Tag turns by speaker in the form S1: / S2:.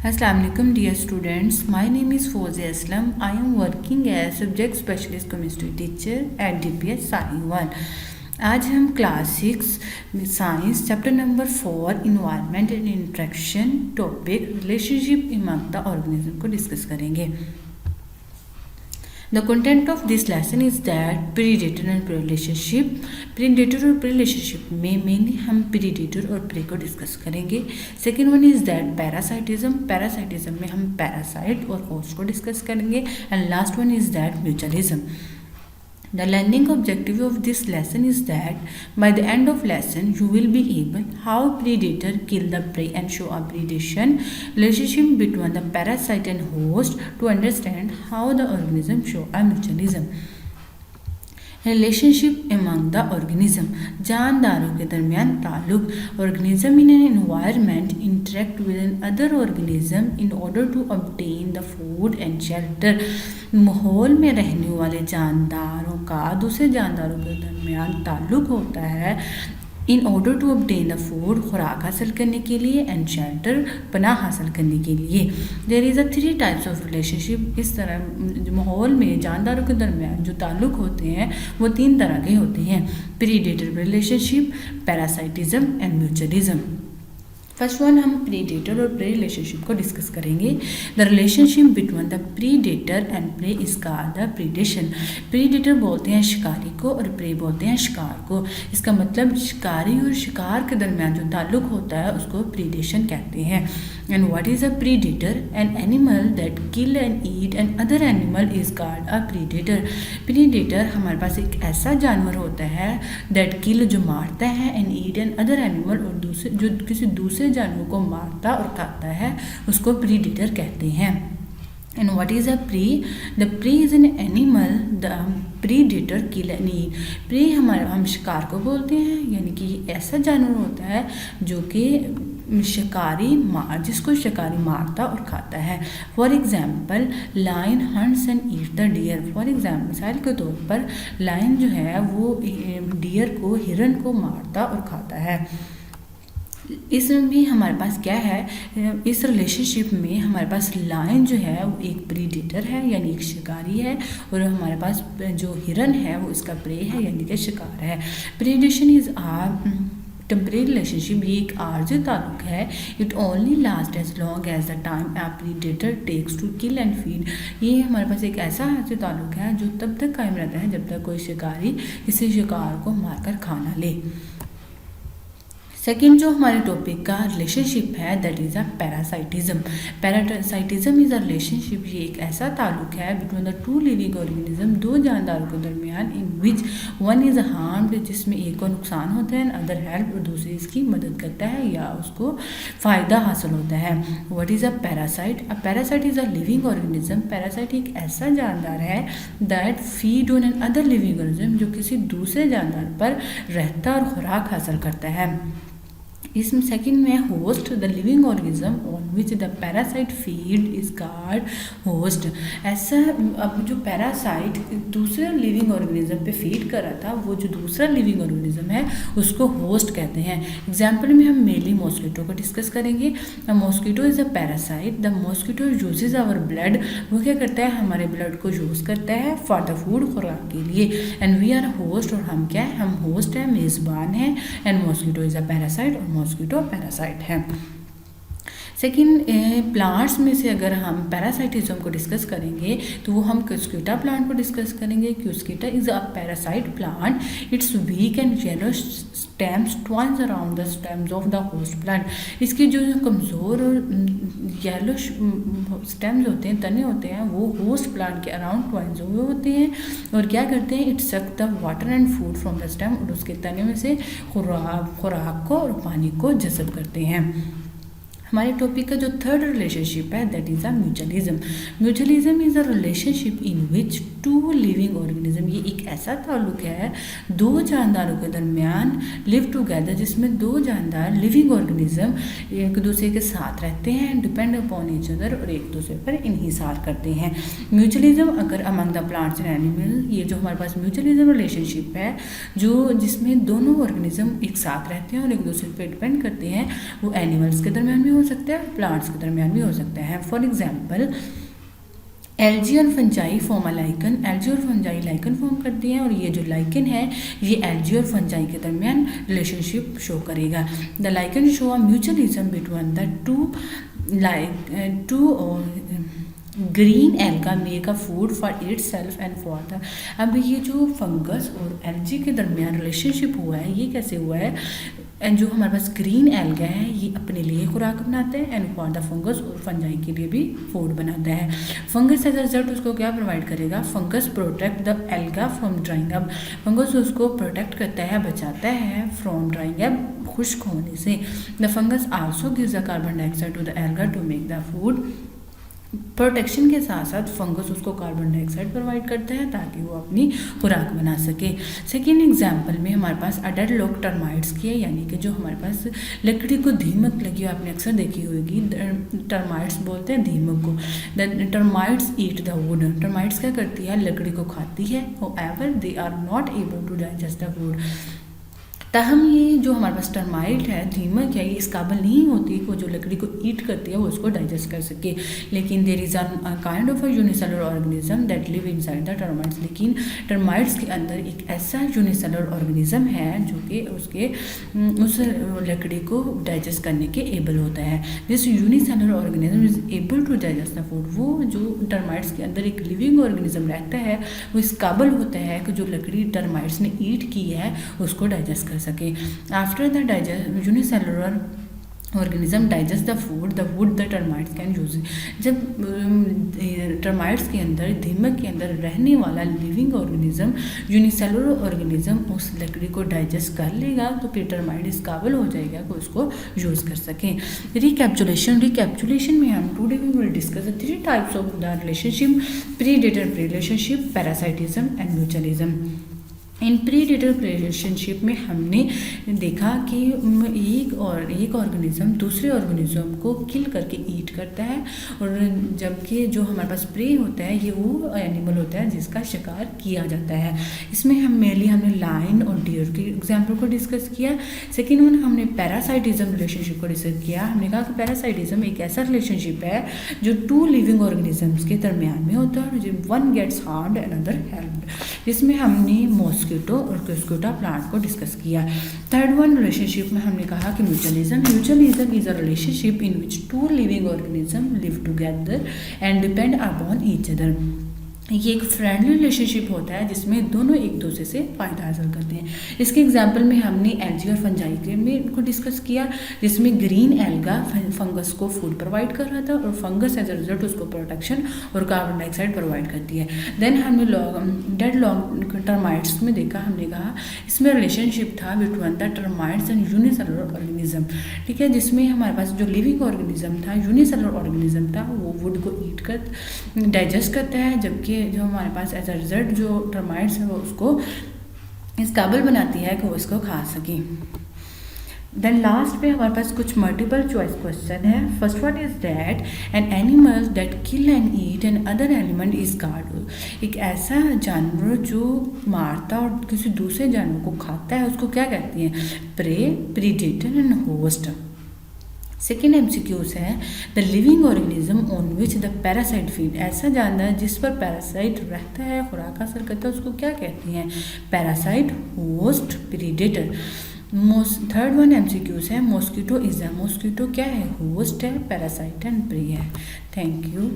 S1: Assalamualaikum dear students, my name is Fozia Aslam. I am working as subject specialist chemistry teacher at DPS Sahiwal. आज हम class 6 science chapter number 4 environment and interaction topic relationship among the organism को discuss करेंगे. The content of this lesson is that predator and prey relationship. Predator और prey relationship में mainly हम predator और prey को discuss करेंगे. Second one is that parasitism. Parasitism में हम parasite और host को डिस्कस करेंगे. And last one is that mutualism. The learning objective of this lesson is that by the end of lesson you will be able how predator kill the prey and show a predation relationship between the parasite and host to understand how the organism show a mutualism. Relationship among the organism, जानदारों के दरमियान ताल्लुक. Organism in an environment interact with an other organism in order to obtain the food and shelter. माहौल में रहने वाले जानदारों का दूसरे जानदारों के दरमियान ताल्लुक होता है in order to obtain the food, खुराक हासिल करने के लिए, एंड शेल्टर, पनाह हासिल करने के लिए. There is a 3 types of relationship. इस तरह माहौल में जानदारों के दरमियान जो ताल्लुक होते हैं वो 3 तरह के होते हैं: predator relationship, parasitism and mutualism. First one हम प्रीडेटर और प्रे रिलेशनशिप को डिस्कस करेंगे. The relationship between the predator and prey is called the predation. Predator बोलते हैं शिकारी को और प्रे बोलते हैं शिकार को. इसका मतलब शिकारी और शिकार के दरमियान जो ताल्लुक होता है उसको प्रीडेशन कहते हैं. And what is a predator? An animal that kill and eat an other animal is called a predator. Predator हमारे पास एक ऐसा जानवर होता है दैट किल, जो मारता है, and eat an other animal, और दूसरे जो किसी दूसरे जानवर को मारता और खाता है उसको प्रीडेटर कहते हैं. And what is a prey? The prey is an animal the predator kill and eat. Prey हम शिकार को बोलते हैं, यानी कि ऐसा जानवर होता है जो कि जिसको शिकारी मारता और खाता है. For example lion hunts and eat the deer. For example मिसाल के तौर पर लायन जो है वो डियर को, हिरन को मारता और खाता है. इसमें भी हमारे पास क्या है, इस रिलेशनशिप में हमारे पास लायन जो है वो एक प्रीडेटर है यानी एक शिकारी है, और हमारे पास जो हिरन है वो इसका प्रे है यानी कि शिकार है. प्रीडेशन इज टेम्परेरी रिलेशनशिप, ये एक आर्जी ताल्लुक है. It only last as long as the time a predator takes to kill and feed. ये हमारे पास एक ऐसा आर्जी ताल्लुक है जो तब तक कायम रहता है जब तक कोई शिकारी किसी शिकार को मारकर खाना ले. सेकेंड जो हमारे टॉपिक का रिलेशनशिप है that is a parasitism. Parasitism is a relationship, ये एक ऐसा ताल्लुक है बिटवीन द 2 लिविंग ऑर्गेनिज्म, 2 जानदारों के दरमियान, इन विच वन इज़ हार्म्ड, जिसमें एक को नुकसान होता है, अदर हेल्प, और दूसरे इसकी मदद करता है या उसको फ़ायदा हासिल होता है. What is a parasite? A parasite is a living organism. Parasite एक ऐसा जानदार है that feed on an other living organism, जो किसी दूसरे जानदार पर रहता और खुराक हासिल करता है. इसमें सेकंड में host, the living organism on which the parasite feed is called host. ऐसा अब जो पैरासाइट दूसरे लिविंग ऑर्गेनिज्म पे फीड कर रहा था, वो जो दूसरा लिविंग ऑर्गेनिज्म है उसको होस्ट कहते हैं. एग्जाम्पल में हम मेनली मॉस्किटो को डिस्कस करेंगे. The mosquito is a parasite. The mosquito uses our blood. वो क्या करता है, हमारे ब्लड को यूज़ करता है फॉर द फूड, खुराक के लिए. एंड वी आर होस्ट, और हम क्या है, हम होस्ट है, मेज़बान है. And mosquito is a parasite, और मॉस्किटो पैरासाइट है. सेकेंड प्लांट्स में से अगर हम पैरासाइटिज्म को डिस्कस करेंगे तो वो हम क्यूस्कीटा प्लांट को डिस्कस करेंगे. Cuscuta is a parasite plant. Its weak and yellow stems twines around the stems of the host plant. इसके जो कमज़ोर और येलो स्टेम्स होते हैं, तने होते हैं, वो होस्ट प्लांट के अराउंड ट्वाइंस हुए होते हैं. और क्या करते हैं, it suck the water and food from the stem, और उसके तने में से खुराक को और पानी को जज़ब करते हैं. हमारे टॉपिक का जो थर्ड रिलेशनशिप है that is a mutualism. Mutualism is a relationship in which 2 living organism, ये एक ऐसा ताल्लुक है 2 जानदारों के दरमियान, लिव टुगेदर, जिसमें 2 जानदार लिविंग ऑर्गेनिज्म एक दूसरे के साथ रहते हैं, डिपेंड अपॉन ईच अदर, और एक दूसरे पर इन्हिसार करते हैं. म्यूचुअलिज्म अगर among the plants and animal, ये जो हमारे पास म्यूचुअलिज्म रिलेशनशिप है जिसमें दोनों ऑर्गेनिज्म एक साथ रहते हैं और एक दूसरे पर डिपेंड करते हैं, वो एनिमल्स के दरमियान भी हो सकता है, प्लांट्स के दरमियान भी हो सकता है। फॉर एग्जाम्पल एल्गी और fungi form a lichen, algae और फंजाई लाइकन फॉर्म करती हैं, और ये जो लाइकन है ये एल्गी और फंजाई के दरमियान रिलेशनशिप शो करेगा। The lichen show a mutualism between the two green alga make a food for itself and for the. अब ये जो फंगस और एल्गी के दरमियान रिलेशनशिप हुआ है ये कैसे हुआ है, एंड जो हमारे पास ग्रीन एल्गा है ये अपने लिए खुराक बनाता है एंड फॉर द फंगस और फंजाई के लिए भी फूड बनाता है। फंगस एज अ रिजल्ट उसको क्या प्रोवाइड करेगा, fungus protect the alga from drawing up, fungus उसको प्रोटेक्ट करता है, बचाता है फ्रॉम ड्राइंग अप, खुश्क होने से। The fungus also gives the carbon dioxide to the alga to make the food. Protection के साथ साथ फंगस उसको कार्बन डाइऑक्साइड प्रोवाइड करता है ताकि वो अपनी खुराक बना सके। सेकेंड एग्जाम्पल में हमारे पास अडल्ट लोग टर्माइट्स की है, यानी कि जो हमारे पास लकड़ी को दीमक लगी हो, आपने अक्सर देखी होगी, टर्माइट्स बोलते हैं दीमक को। The termites eat the wood, termites क्या करती है, लकड़ी को खाती है। However they are not able to digest the food, ताहम ये जो हमारे पास टर्माइट है, दीमक है, ये इस काबिल नहीं होती कि वो जो लकड़ी को ईट करती है वो उसको डाइजेस्ट कर सके। लेकिन there is a kind of a unicellular organism that live inside the termites, लेकिन टर्माइट्स के अंदर एक ऐसा यूनिसेलुलर ऑर्गेनिज्म है जो कि उसके उस लकड़ी को डाइजेस्ट करने के एबल होता है। This unicellular organism is able to digest the food, वो जो टर्माइट्स के अंदर एक लिविंग ऑर्गेनिज्म रहता है वो इस काबिल होता है कि जो लकड़ी टर्माइट्स ने ईट की है उसको डाइजेस्ट कर सके। After the digest unicellular organism digest the food, the wood the termites can use. जब टर्माइट्स के अंदर, दीमक के अंदर रहने वाला लिविंग ऑर्गेनिज्म, यूनिसेलुलर ऑर्गेनिज्म उस लकड़ी को डाइजेस्ट कर लेगा तो फिर टर्माइट इस काबिल हो जाएगा कि उसको यूज़ कर सकें। रिकैप्चुलेशन में हम today we will discuss the 3 types of the relationship, predator relationship, parasitism and mutualism. इन प्रीडेटर रिलेशनशिप में हमने देखा कि एक ऑर्गेनिज्म दूसरे ऑर्गेनिज्म को किल करके ईट करता है, और जबकि जो हमारे पास प्रे होता है ये वो एनिमल होता है जिसका शिकार किया जाता है। इसमें हमने लायन और डियर के एग्जाम्पल को डिस्कस किया। सेकेंड वन हमने पैरासाइटिज्म रिलेशनशिप को डिस्कस किया। हमने कहा कि पैरासाइटिज्म एक ऐसा रिलेशनशिप है जो 2 लिविंग ऑर्गेनिजम्स के दरमियान में होता है, और one gets harmed and other helped. जिसमें हमने मॉस्किटो और क्यूस्कुटा प्लांट को डिस्कस किया। थर्ड वन रिलेशनशिप में हमने कहा कि mutualism is a relationship in which 2 living organism live together and depend upon each other. ये एक फ्रेंडली रिलेशनशिप होता है जिसमें दोनों एक दूसरे से फ़ायदा हासिल करते हैं। इसके एग्जाम्पल में हमने एल्गी और फंजाई के में को डिस्कस किया, जिसमें ग्रीन एल्गा फंगस को फूड प्रोवाइड कर रहा था और फंगस एज अ रिजल्ट उसको प्रोटेक्शन और कार्बन डाइऑक्साइड प्रोवाइड करती है। देन हमने डेड लॉन्ग टर्माइट्स में देखा, हमने कहा इसमें रिलेशनशिप था between the termites and unicellular organism, ठीक है, जिसमें हमारे पास जो लिविंग ऑर्गेनिज्म था, यूनिसेलुलर ऑर्गेनिज्म था, वो वुड को ईट कर डाइजेस्ट करता है, जबकि जो हमारे पास एज अ रिजल्ट जो टर्माइट्स है वो उसको इस काबिल बनाती है कि वो इसको खा सकें। देन लास्ट पे हमारे पास कुछ मल्टीपल चॉइस क्वेश्चन है। First one is that an animal that kill and eat an other element is guard. एक ऐसा जानवर जो मारता और किसी दूसरे जानवर को खाता है उसको क्या कहते हैं, prey, predator and host. Second MCQs है the living organism on which the parasite feed. ऐसा जानवर जिस पर पैरासाइट रहता है, खुराक हासिल करता है, उसको क्या कहते हैं, parasite, host, predator. Third one MCQs है मॉस्किटो इज अ, मॉस्किटो क्या है, होस्ट है, पैरासाइट एंड प्रे है। Thank you.